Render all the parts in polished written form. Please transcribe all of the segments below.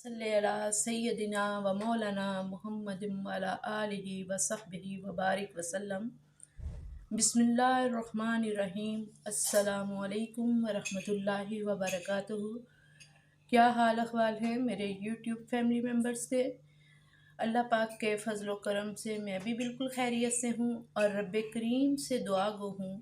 सल्ले अला सय्यदिना व मौलाना मुहम्मदिन व अला आलिहि व सहबिहि व बारिक वसल्लम। बिस्मिल्लाहिर्रहमानिर्रहीम। अस्सलामु अलैकुम व रहमतुल्लाहि व बरकातुहू। क्या हाल अहवाल है मेरे यूट्यूब फैमिली मेम्बर्स के। अल्लाह पाक के फजल करम से मैं भी बिल्कुल खैरियत से हूँ और रब्बे करीम से दुआ गो हूँ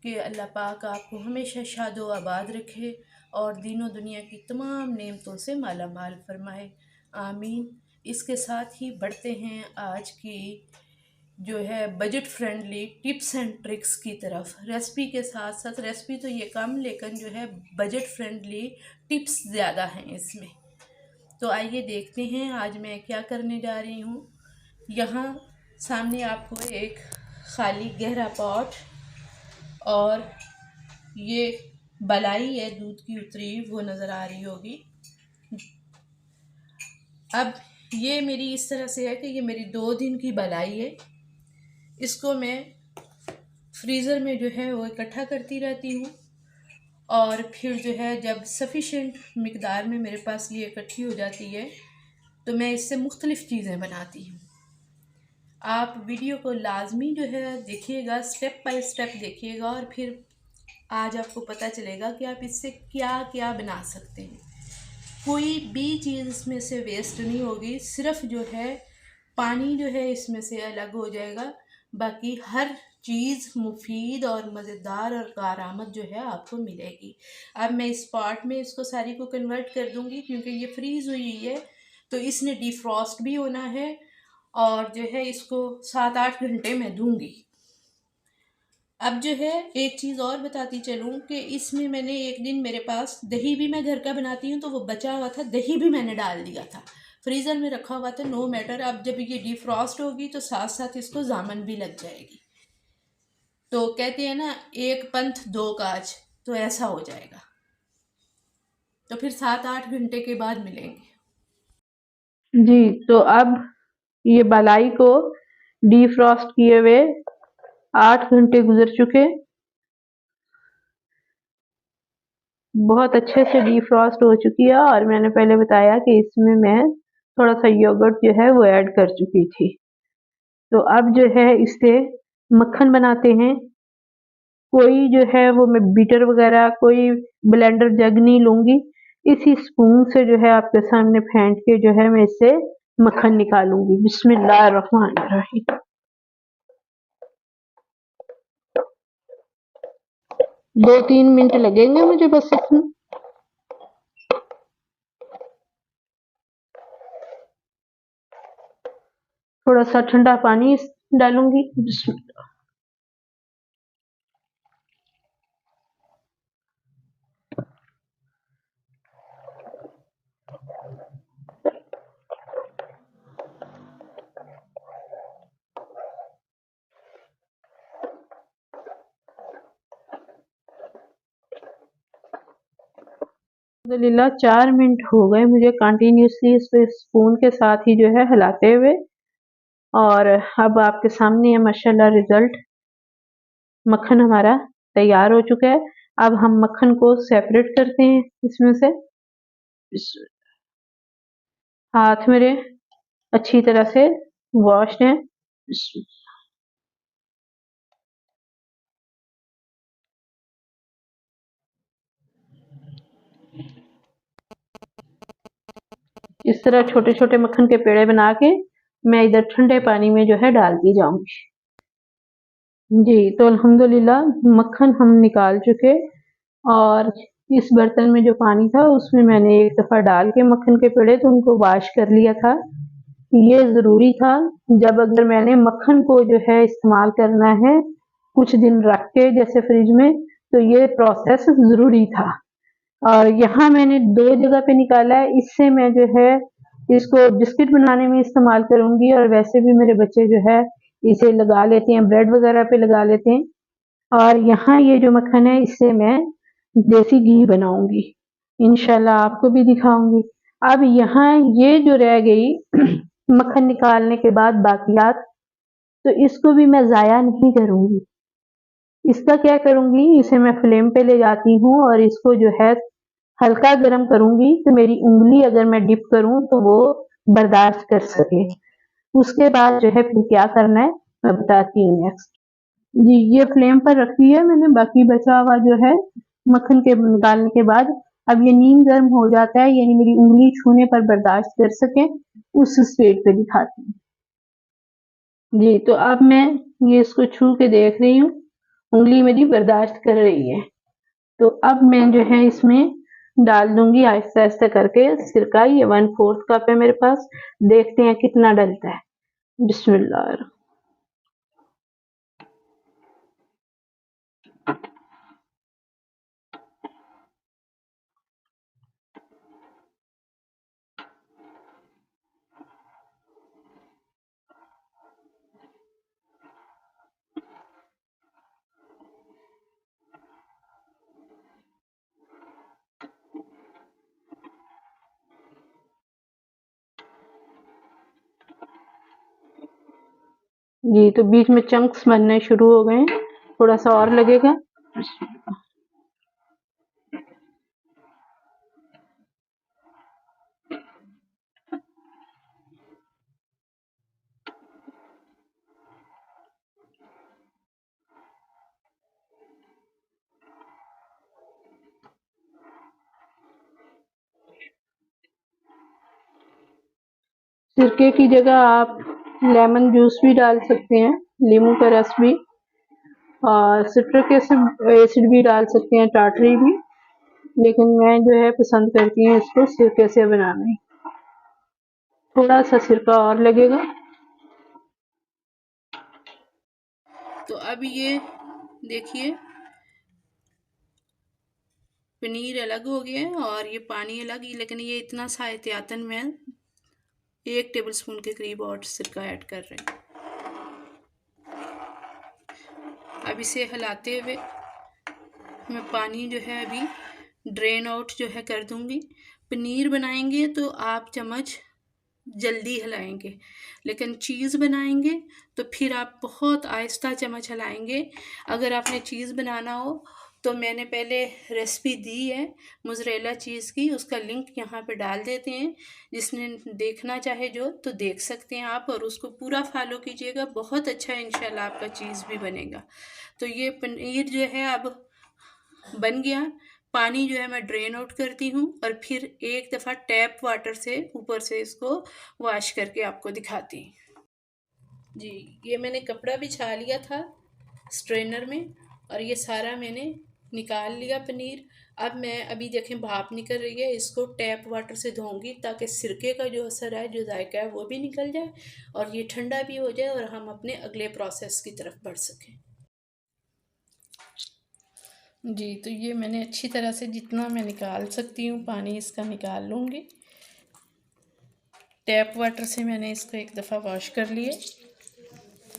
कि अल्लाह पाक आपको हमेशा शादो आबाद रखे और दीनों दुनिया की तमाम नेमतों से माला माल फरमाए, आमीन। इसके साथ ही बढ़ते हैं आज की जो है budget friendly tips and tricks की तरफ। रेसिपी के साथ साथ रेसिपी तो ये कम, लेकिन जो है बजट फ्रेंडली टिप्स ज़्यादा हैं इसमें। तो आइए देखते हैं आज मैं क्या करने जा रही हूँ। यहाँ सामने आपको एक खाली गहरा पॉट और ये बलाई है दूध की उतरी वो नज़र आ रही होगी। अब ये मेरी इस तरह से है कि ये मेरी 2 दिन की बलाई है। इसको मैं फ्रीज़र में जो है वो इकट्ठा करती रहती हूँ और फिर जो है जब सफिशेंट मिकदार में मेरे पास ये इकट्ठी हो जाती है तो मैं इससे मुख्तलिफ़ चीज़ें बनाती हूँ। आप वीडियो को लाजमी जो है देखिएगा, स्टेप बाय स्टेप देखिएगा और फिर आज आपको पता चलेगा कि आप इससे क्या क्या बना सकते हैं। कोई भी चीज़ इसमें से वेस्ट नहीं होगी, सिर्फ जो है पानी जो है इसमें से अलग हो जाएगा, बाकी हर चीज़ मुफीद और मज़ेदार और कारआमद जो है आपको मिलेगी। अब मैं इस पॉट में इसको सारी को कन्वर्ट कर दूंगी क्योंकि ये फ्रीज़ हुई है तो इसने डिफ्रॉस्ट भी होना है और जो है इसको 7-8 घंटे में दूंगी। अब जो है एक चीज़ और बताती चलूँ कि इसमें मैंने एक दिन, मेरे पास दही भी मैं घर का बनाती हूँ तो वो बचा हुआ था, दही भी मैंने डाल दिया था, फ्रीज़र में रखा हुआ था, नो मैटर। अब जब ये डिफ्रॉस्ट होगी तो साथ साथ इसको जामन भी लग जाएगी। तो कहते हैं ना, एक पंथ दो काज, तो ऐसा हो जाएगा। तो फिर 7-8 घंटे के बाद मिलेंगे। जी, तो अब ये बलाई को डीफ्रॉस्ट किए हुए 8 घंटे गुजर चुके। बहुत अच्छे से डीफ्रॉस्ट हो चुकी है और मैंने पहले बताया कि इसमें मैं थोड़ा सा योगर्ट जो है वो ऐड कर चुकी थी। तो अब जो है इससे मक्खन बनाते हैं। कोई जो है वो मैं बीटर वगैरह कोई ब्लेंडर जग नहीं लूंगी, इसी स्पून से जो है आपके सामने फेंट के जो है मैं इससे मक्खन निकालूंगी। बिस्मिल्लाहिर्रहमानिर्रहीम। 2-3 मिनट लगेंगे मुझे बस इसमें। थोड़ा सा ठंडा पानी डालूंगी। बिस्मिल्लाह। अल्हम्दुलिल्लाह 4 मिनट हो गए मुझे कंटिन्यूसली इस स्पून के साथ ही जो है हिलाते हुए, और अब आपके सामने है माशाल्लाह रिजल्ट। मक्खन हमारा तैयार हो चुका है। अब हम मक्खन को सेपरेट करते हैं इसमें से। हाथ मेरे अच्छी तरह से वॉश हैं। इस तरह छोटे छोटे मक्खन के पेड़े बना के मैं इधर ठंडे पानी में जो है डालती जाऊंगी। जी, तो अल्हम्दुलिल्लाह मक्खन हम निकाल चुके और इस बर्तन में जो पानी था उसमें मैंने एक दफ़ा डाल के मक्खन के पेड़े तो उनको वॉश कर लिया था। ये ज़रूरी था, जब अगर मैंने मक्खन को जो है इस्तेमाल करना है कुछ दिन रख के जैसे फ्रिज में, तो ये प्रोसेस ज़रूरी था। और यहाँ मैंने 2 जगह पे निकाला है। इससे मैं जो है इसको बिस्किट बनाने में इस्तेमाल करूंगी और वैसे भी मेरे बच्चे जो है इसे लगा लेते हैं, ब्रेड वगैरह पे लगा लेते हैं। और यहाँ ये जो मक्खन है इससे मैं देसी घी बनाऊंगी, इंशाल्लाह आपको भी दिखाऊंगी। अब यहाँ ये जो रह गई मक्खन निकालने के बाद बाकियात, तो इसको भी मैं ज़ाया नहीं करूंगी। इसका क्या करूंगी, इसे मैं फ्लेम पे ले जाती हूँ और इसको जो है हल्का गर्म करूंगी कि मेरी उंगली अगर मैं डिप करूं तो वो बर्दाश्त कर सके। उसके बाद जो है फिर क्या करना है मैं बताती हूँ नेक्स्ट। जी, ये फ्लेम पर रखी है मैंने, बाकी बचा हुआ जो है मक्खन के निकालने के बाद अब ये नीम गर्म हो जाता है, यानी मेरी उंगली छूने पर बर्दाश्त कर सके, उस स्टेज पे दिखाती हूँ। जी, तो अब मैं ये इसको छू के देख रही हूँ, उंगली मेरी बर्दाश्त कर रही है। तो अब मैं जो है इसमें डाल दूंगी आहिस्ता आहिस्ता करके सिरका। ये 1/4 कप है मेरे पास, देखते हैं कितना डलता है। बिस्मिल्लाह। जी, तो बीच में चंक्स बनने शुरू हो गए हैं, थोड़ा सा और लगेगा। सिरके की जगह आप लेमन जूस भी डाल सकते हैं, नींबू का रस भी, और सिट्रिक एसिड भी डाल सकते हैं, टाटरी भी, लेकिन मैं जो है पसंद करती हूँ इसको सिरके से बनाना। थोड़ा सा सिरका और लगेगा। तो अब ये देखिए पनीर अलग हो गया है और ये पानी अलग ही, लेकिन ये इतना सा एहतियातन मैं 1 टेबलस्पून के करीब और सिरका ऐड कर रहे हैं। अब इसे हिलाते हुए मैं पानी जो है अभी ड्रेन आउट जो है कर दूंगी। पनीर बनाएंगे तो आप चम्मच जल्दी हिलाएंगे, लेकिन चीज़ बनाएंगे तो फिर आप बहुत आहिस्ता चम्मच हिलाएंगे। अगर आपने चीज़ बनाना हो तो मैंने पहले रेसिपी दी है मोज़रेला चीज़ की, उसका लिंक यहाँ पे डाल देते हैं, जिसने देखना चाहे जो तो देख सकते हैं आप, और उसको पूरा फॉलो कीजिएगा, बहुत अच्छा इंशाल्लाह आपका चीज़ भी बनेगा। तो ये पनीर जो है अब बन गया। पानी जो है मैं ड्रेन आउट करती हूँ और फिर एक दफ़ा टैप वाटर से ऊपर से इसको वॉश करके आपको दिखाती हूँ। जी, ये मैंने कपड़ा बिछा लिया था स्ट्रेनर में और ये सारा मैंने निकाल लिया पनीर। अब मैं अभी देखें भाप निकल रही है, इसको टैप वाटर से धोऊंगी ताकि सिरके का जो असर है, जो जायका है, वो भी निकल जाए और ये ठंडा भी हो जाए और हम अपने अगले प्रोसेस की तरफ बढ़ सकें। जी, तो ये मैंने अच्छी तरह से जितना मैं निकाल सकती हूँ पानी इसका निकाल लूँगी। टैप वाटर से मैंने इसको एक दफ़ा वॉश कर लिए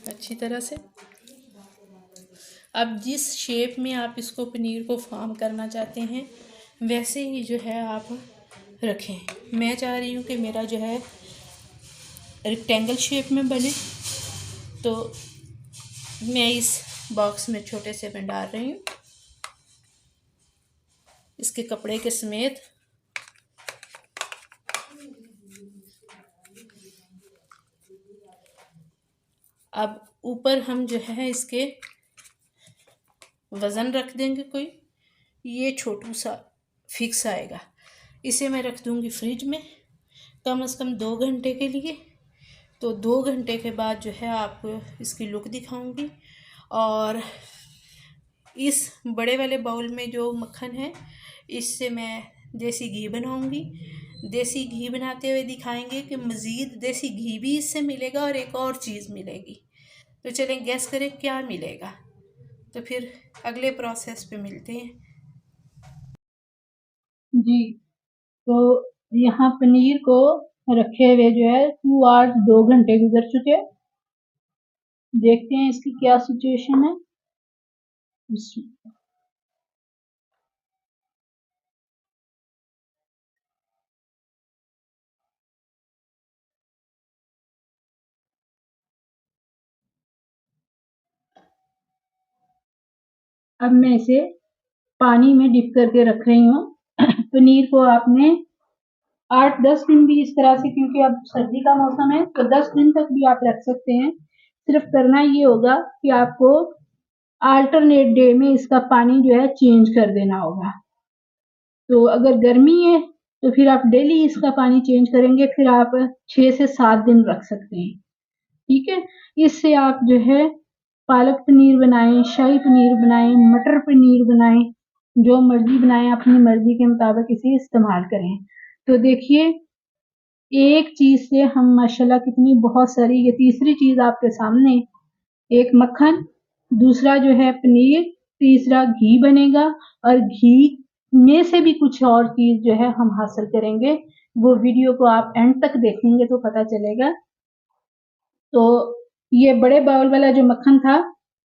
अच्छी तरह से। अब जिस शेप में आप इसको पनीर को फॉर्म करना चाहते हैं वैसे ही जो है आप रखें। मैं चाह रही हूँ कि मेरा जो है रेक्टेंगल शेप में बने, तो मैं इस बॉक्स में छोटे से में डाल रही हूँ इसके कपड़े के समेत। अब ऊपर हम जो है इसके वज़न रख देंगे कोई, ये छोटू सा फिक्स आएगा। इसे मैं रख दूँगी फ्रिज में कम से कम 2 घंटे के लिए। तो 2 घंटे के बाद जो है आपको इसकी लुक दिखाऊंगी। और इस बड़े वाले बाउल में जो मक्खन है इससे मैं देसी घी बनाऊंगी। देसी घी बनाते हुए दिखाएंगे कि मज़ीद देसी घी भी इससे मिलेगा और एक और चीज़ मिलेगी। तो चलें गैस करें क्या मिलेगा, तो फिर अगले प्रोसेस पे मिलते हैं। जी, तो यहाँ पनीर को रखे हुए जो है 2 आवर्स 2 घंटे गुजर चुके। देखते हैं इसकी क्या सिचुएशन है। अब मैं इसे पानी में डिप करके रख रही हूँ पनीर को आपने 8-10 दिन भी इस तरह से, क्योंकि अब सर्दी का मौसम है तो 10 दिन तक भी आप रख सकते हैं। सिर्फ करना ये होगा कि आपको अल्टरनेट डे में इसका पानी जो है चेंज कर देना होगा। तो अगर गर्मी है तो फिर आप डेली इसका पानी चेंज करेंगे, फिर आप 6 से 7 दिन रख सकते हैं। ठीक है, इससे आप जो है पालक पनीर बनाएं, शाही पनीर बनाएं, मटर पनीर बनाएं, जो मर्जी बनाएं, अपनी मर्जी के मुताबिक इसे इस्तेमाल करें। तो देखिए एक चीज से हम माशाल्लाह कितनी बहुत सारी, ये तीसरी चीज आपके सामने, एक मक्खन, दूसरा जो है पनीर, तीसरा घी बनेगा, और घी में से भी कुछ और चीज जो है हम हासिल करेंगे। वो वीडियो को आप एंड तक देखेंगे तो पता चलेगा। तो ये बड़े बाउल वाला जो मक्खन था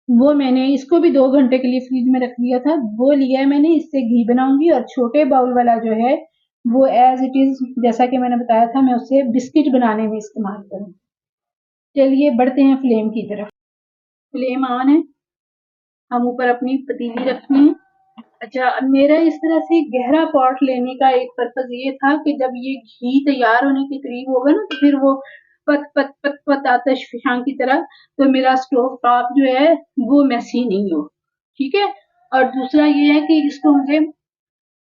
वो मैंने इसको भी 2 घंटे के लिए फ्रिज में रख दिया था, वो लिया है मैंने, इससे घी बनाऊंगी। और छोटे बाउल वाला जो है वो एज इट इज, जैसा कि मैंने बताया था, मैं उसे बिस्किट बनाने में इस्तेमाल करूँ। चलिए बढ़ते हैं फ्लेम की तरफ। फ्लेम ऑन है, हम ऊपर अपनी पतीली रखते हैं। अच्छा, अब मेरा इस तरह से गहरा पॉट लेने का एक पर्पज ये था कि जब ये घी तैयार होने के करीब होगा ना तो फिर वो पत पत पत पत आतिश फिशां की तरह, तो मेरा स्टोव टॉप जो है वो मैसी नहीं हो। ठीक है, और दूसरा ये है कि इसको मुझे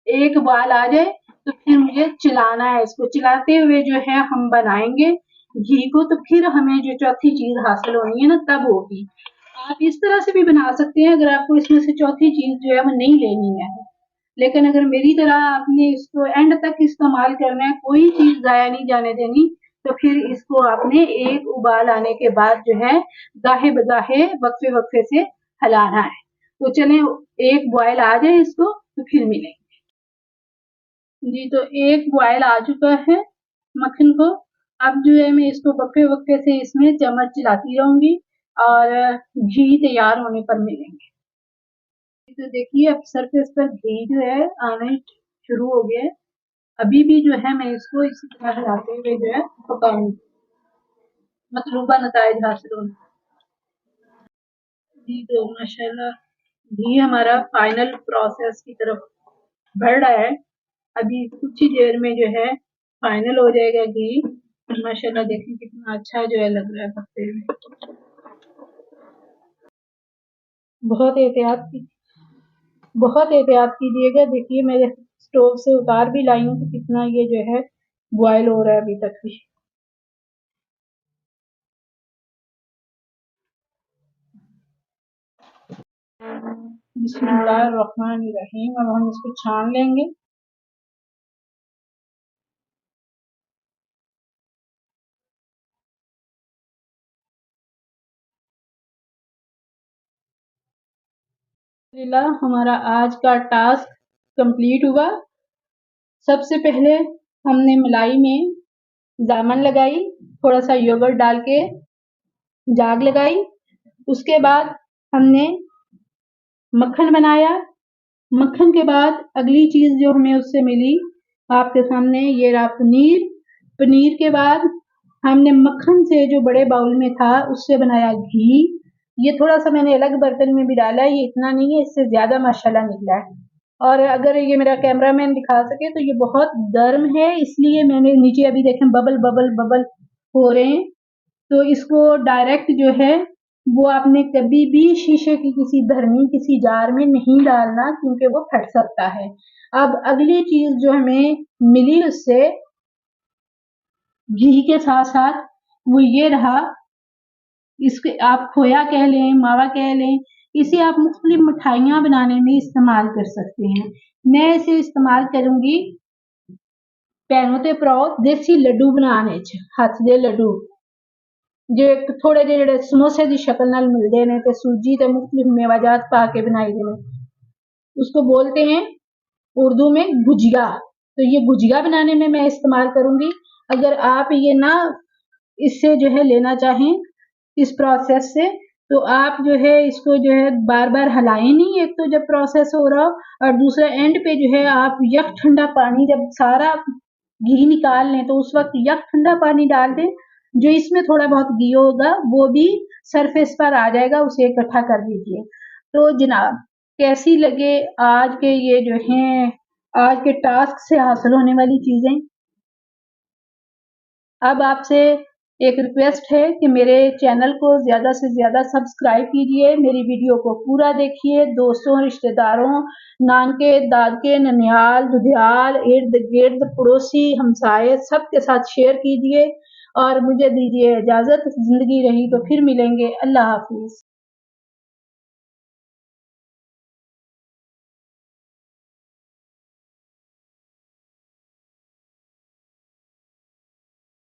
एक उबाल आ जाए तो फिर मुझे चलाना है, इसको चलाते हुए जो है हम बनाएंगे घी को। तो फिर हमें जो चौथी चीज हासिल होनी है ना तब होगी। आप इस तरह से भी बना सकते हैं अगर आपको इसमें से चौथी चीज जो है वो नहीं लेनी है। लेकिन अगर मेरी तरह आपने इसको एंड तक इस्तेमाल करना है, कोई चीज जाया नहीं जाने देनी, तो फिर इसको आपने एक उबाल आने के बाद जो है गाहे बगाहे वक्फे वक्फे से हिलाना है। तो चलें एक बॉयल आ जाए इसको तो फिर मिलेंगे जी। तो एक बॉयल आ चुका है मक्खन को, अब जो है मैं इसको वक्फे वक्फे से इसमें चम्मच चलाती रहूंगी और घी तैयार होने पर मिलेंगे। तो देखिए अब सरफेस पर घी जो है आने शुरू हो गया है। अभी भी जो है मैं इसको इसी तरह हिलाते हुए जो है पकाऊंगी, मतलूबा नताइज हासिल होने। जी तो माशाल्लाह घी हमारा फाइनल प्रोसेस की तरफ बढ़ रहा है। अभी कुछ ही देर में जो है फाइनल हो जाएगा घी। माशाल्लाह देखिए कितना अच्छा जो है लग रहा है पकते हुए। बहुत एहतियात कीजिएगा। देखिए मेरे स्टोव से उतार भी लाई हूँ तो कितना ये जो है बॉयल हो रहा है अभी तक भी। बिस्मिल्लाहिर्रहमानिर्रहीम। अब हम इसको छान लेंगे। हमारा आज का टास्क कंप्लीट हुआ। सबसे पहले हमने मलाई में जामन लगाई, थोड़ा सा योगर्ट डाल के जाग लगाई। उसके बाद हमने मक्खन बनाया। मक्खन के बाद अगली चीज जो हमें उससे मिली आपके सामने ये रहा पनीर। पनीर के बाद हमने मक्खन से जो बड़े बाउल में था उससे बनाया घी। ये थोड़ा सा मैंने अलग बर्तन में भी डाला है, ये इतना नहीं है, इससे ज्यादा माशाल्लाह निकला है। और अगर ये मेरा कैमरामैन दिखा सके तो ये बहुत गर्म है, इसलिए मैंने नीचे अभी देखें बबल बबल बबल हो रहे हैं। तो इसको डायरेक्ट जो है वो आपने कभी भी शीशे की किसी धरनी किसी जार में नहीं डालना, क्योंकि वो फट सकता है। अब अगली चीज जो हमें मिली उससे घी के साथ साथ वो ये रहा, इसके आप खोया कह लें, मावा कह लें, इसे आप मुख्तलिफ मिठाइयाँ बनाने में इस्तेमाल कर सकते हैं। मैं इसे इस्तेमाल करूंगी भैनों ते भराओ देसी लड्डू बनाने च, हत्थ दे लड्डू जो थोड़े जेह्ड़े समोसे की शक्ल नाल मिलते हैं ते सूजी ते मुख्तलिफ मेवाजात पा के बनाए दे, उसको बोलते हैं उर्दू में गुजिया। तो ये गुजिया बनाने में मैं इस्तेमाल करूंगी। अगर आप ये ना इससे जो है लेना चाहें इस प्रोसेस से, तो आप जो है इसको जो है बार बार हिलाएं नहीं, एक तो जब प्रोसेस हो रहा हो, और दूसरा एंड पे जो है आप यक ठंडा पानी जब सारा घी निकाल लें तो उस वक्त यक ठंडा पानी डाल दें, जो इसमें थोड़ा बहुत घी होगा वो भी सरफेस पर आ जाएगा, उसे इकट्ठा कर लीजिए। तो जनाब कैसी लगे आज के ये जो हैं आज के टास्क से हासिल होने वाली चीजें। अब आपसे एक रिक्वेस्ट है कि मेरे चैनल को ज़्यादा से ज़्यादा सब्सक्राइब कीजिए, मेरी वीडियो को पूरा देखिए, दोस्तों, रिश्तेदारों, नानके, दादके, ननिहाल, दुधियाल, इर्द गिर्द, पड़ोसी, हमसाये सबके साथ शेयर कीजिए और मुझे दीजिए इजाज़त। ज़िंदगी रही तो फिर मिलेंगे। अल्लाह हाफिज़।